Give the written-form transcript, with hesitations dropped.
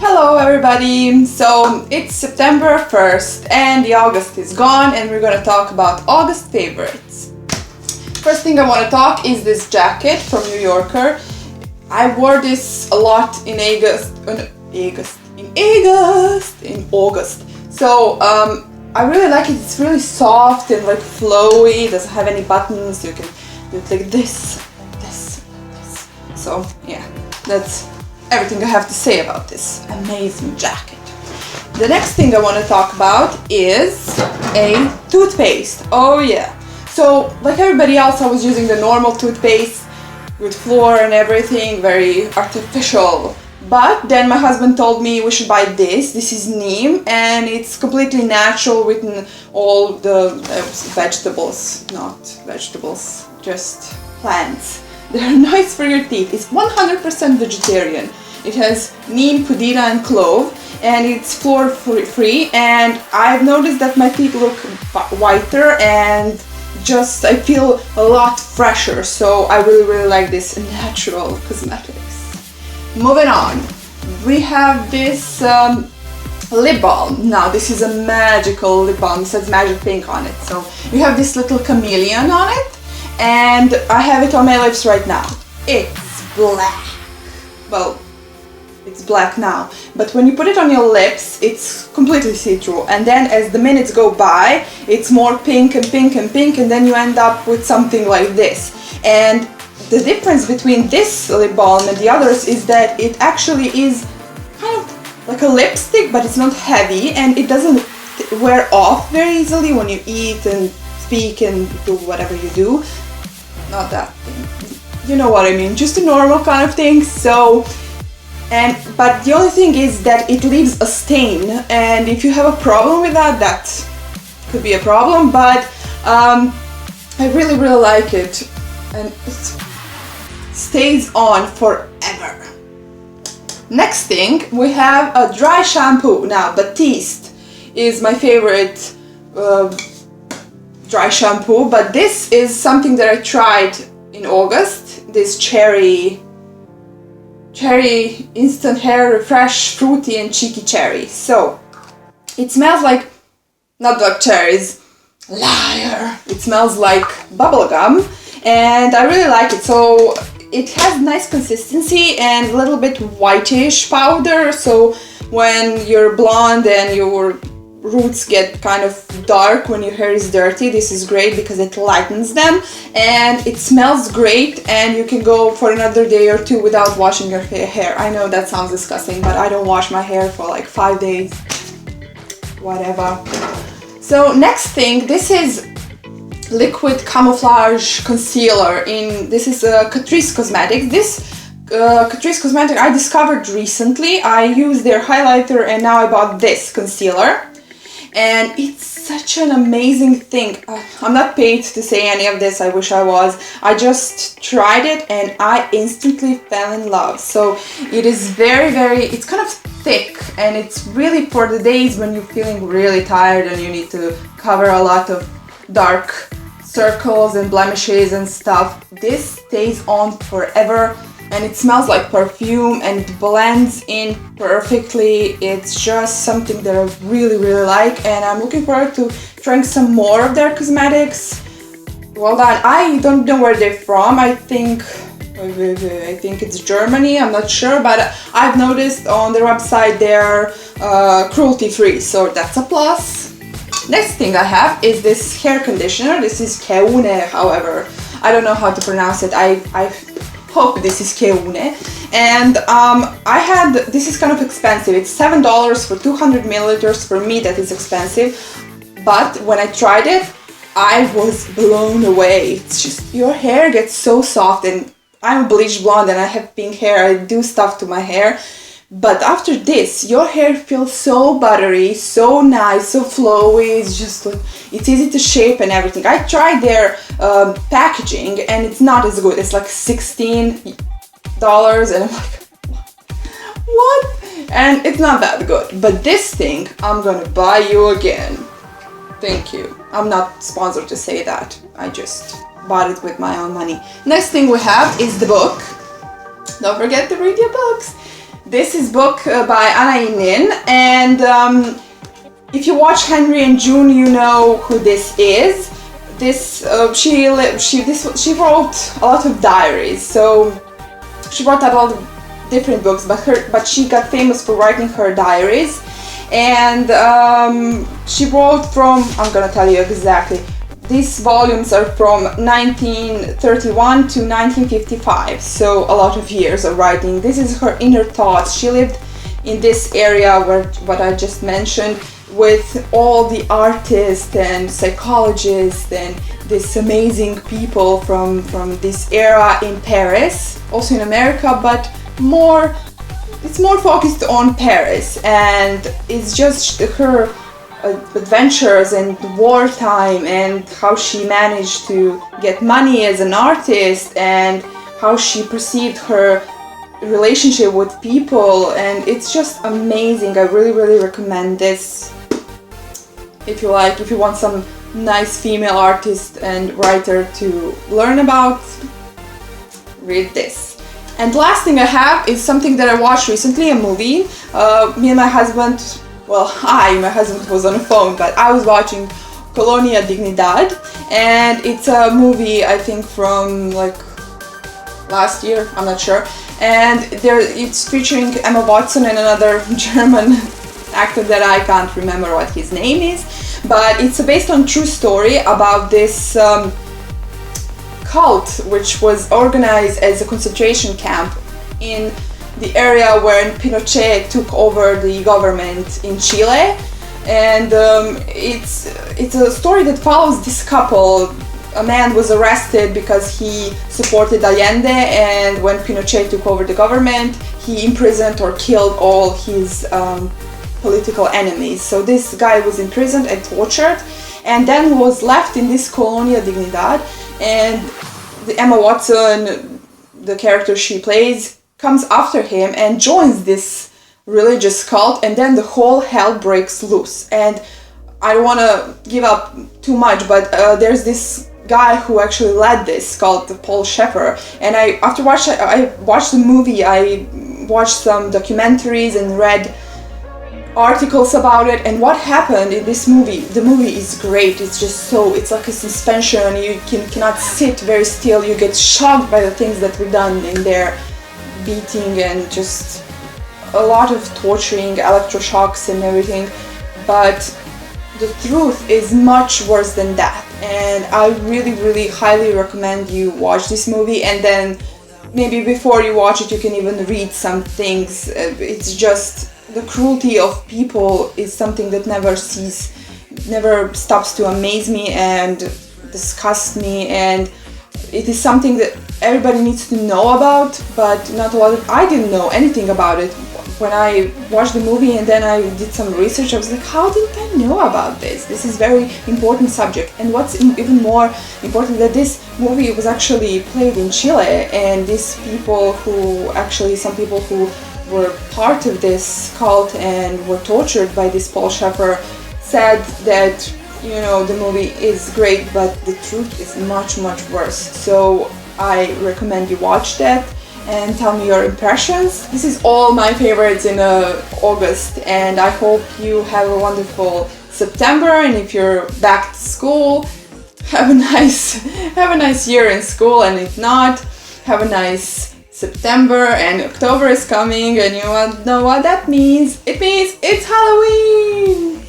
Hello everybody! So it's September 1st and the August is gone and we're gonna talk about August favorites. First thing I want to talk is this jacket from New Yorker. I wore this a lot in August. So I really like it. It's really soft and like flowy. It doesn't have any buttons. You can do it like this. So yeah, that's everything I have to say about this amazing jacket. The next thing I want to talk about is a toothpaste. Oh yeah. So like everybody else, I was using the normal toothpaste with flour and everything, very artificial. But then my husband told me we should buy this. This is Neem and it's completely natural with all the vegetables, just plants. They're nice for your teeth. It's 100% vegetarian. It has neem, pudina and clove and it's flour free, and I've noticed that my teeth look whiter and just I feel a lot fresher, so I really like this natural cosmetics. Moving on, we have this lip balm. Now this is a magical lip balm. It says magic pink on it, so you have this little chameleon on it and I have it on my lips right now. It's black. Well, it's black now, but when you put it on your lips it's completely see-through, and then as the minutes go by it's more pink and pink and pink, and then you end up with something like this. And the difference between this lip balm and the others is that it actually is kind of like a lipstick, but it's not heavy and it doesn't wear off very easily when you eat and speak and do whatever you do. Not that thing, you know what I mean, just a normal kind of thing. So but the only thing is that it leaves a stain, and if you have a problem with that, that could be a problem, but I really like it and it stays on forever. Next thing, we have a dry shampoo. Now Batiste is my favorite dry shampoo, but this is something that I tried in August, this cherry instant hair refresh, fruity and cheeky cherry. So it smells like, not like cherries, liar, it smells like bubblegum and I really like it. So it has nice consistency and a little bit whitish powder, so when you're blonde and your roots get kind of dark when your hair is dirty, this is great because it lightens them and it smells great, and you can go for another day or two without washing your hair. I know that sounds disgusting, but I don't wash my hair for like 5 days, whatever. So next thing, this is liquid camouflage concealer. This is Catrice Cosmetics. This Catrice Cosmetics I discovered recently. I used their highlighter and now I bought this concealer. And it's such an amazing thing. I'm not paid to say any of this, I wish I was. I just tried it and I instantly fell in love. So it is very, it's kind of thick and it's really for the days when you're feeling really tired and you need to cover a lot of dark circles and blemishes and stuff. This stays on forever. And it smells like perfume and it blends in perfectly. It's just something that I really like, and I'm looking forward to trying some more of their cosmetics. Well done. I don't know where they're from. I think it's Germany, I'm not sure, but I've noticed on their website they're cruelty free, so that's a plus. Next thing I have is this hair conditioner. This is Keune, however, I don't know how to pronounce it. I hope this is Keune, and this is kind of expensive. It's $7 for 200 milliliters. For me that is expensive, but when I tried it I was blown away. It's just, your hair gets so soft, and I'm a bleached blonde and I have pink hair, I do stuff to my hair, but after this your hair feels so buttery, so nice, so flowy. It's just like, it's easy to shape and everything. I tried their packaging and it's not as good. It's like $16 and I'm like, what? And it's not that good, but this thing I'm gonna buy you again. Thank you. I'm not sponsored to say that, I just bought it with my own money. Next thing we have is the book. Don't forget to read your books. This is book by Anna Inin, and if you watch Henry and June, you know who this is. She wrote a lot of diaries, so she wrote a lot of different books, but she got famous for writing her diaries, and she wrote from, I'm gonna tell you exactly, these volumes are from 1931 to 1955, so a lot of years of writing. This is her inner thoughts. She lived in this area where what I just mentioned, with all the artists and psychologists and these amazing people from this era in Paris, also in America, but it's more focused on Paris, and it's just her adventures and wartime and how she managed to get money as an artist and how she perceived her relationship with people, and it's just amazing. I really recommend this if you want some nice female artist and writer to learn about. Read this. And last thing I have is something that I watched recently, a movie. Me and my husband, my husband was on the phone, but I was watching Colonia Dignidad, and it's a movie I think from like last year, I'm not sure, and it's featuring Emma Watson and another German actor that I can't remember what his name is, but it's based on true story about this cult which was organized as a concentration camp in the area where Pinochet took over the government in Chile, and it's a story that follows this couple. A man was arrested because he supported Allende, and when Pinochet took over the government, he imprisoned or killed all his political enemies. So this guy was imprisoned and tortured, and then was left in this Colonia Dignidad, and Emma Watson, the character she plays, comes after him and joins this religious cult, and then the whole hell breaks loose. And I don't want to give up too much, but there's this guy who actually led this called Paul Shepard, and I watched the movie, I watched some documentaries and read articles about it, and what happened in this movie, the movie is great. It's just it's like a suspension. You cannot sit very still. You get shocked by the things that were done in there, beating and just a lot of torturing, electroshocks and everything, but the truth is much worse than that, and I really highly recommend you watch this movie, and then maybe before you watch it you can even read some things. It's just the cruelty of people is something that never stops to amaze me and disgust me, and it is something that everybody needs to know about, but not a lot of, I didn't know anything about it. When I watched the movie and then I did some research, I was like, how didn't I know about this? This is very important subject. And what's even more important, that this movie was actually played in Chile, and these people some people who were part of this cult and were tortured by this Paul Shepard said that, the movie is great, but the truth is much worse. So I recommend you watch that and tell me your impressions. This is all my favorites in August, and I hope you have a wonderful September, and if you're back to school, have a nice year in school, and if not, have a nice September, and October is coming, and you know what that means? It means it's Halloween!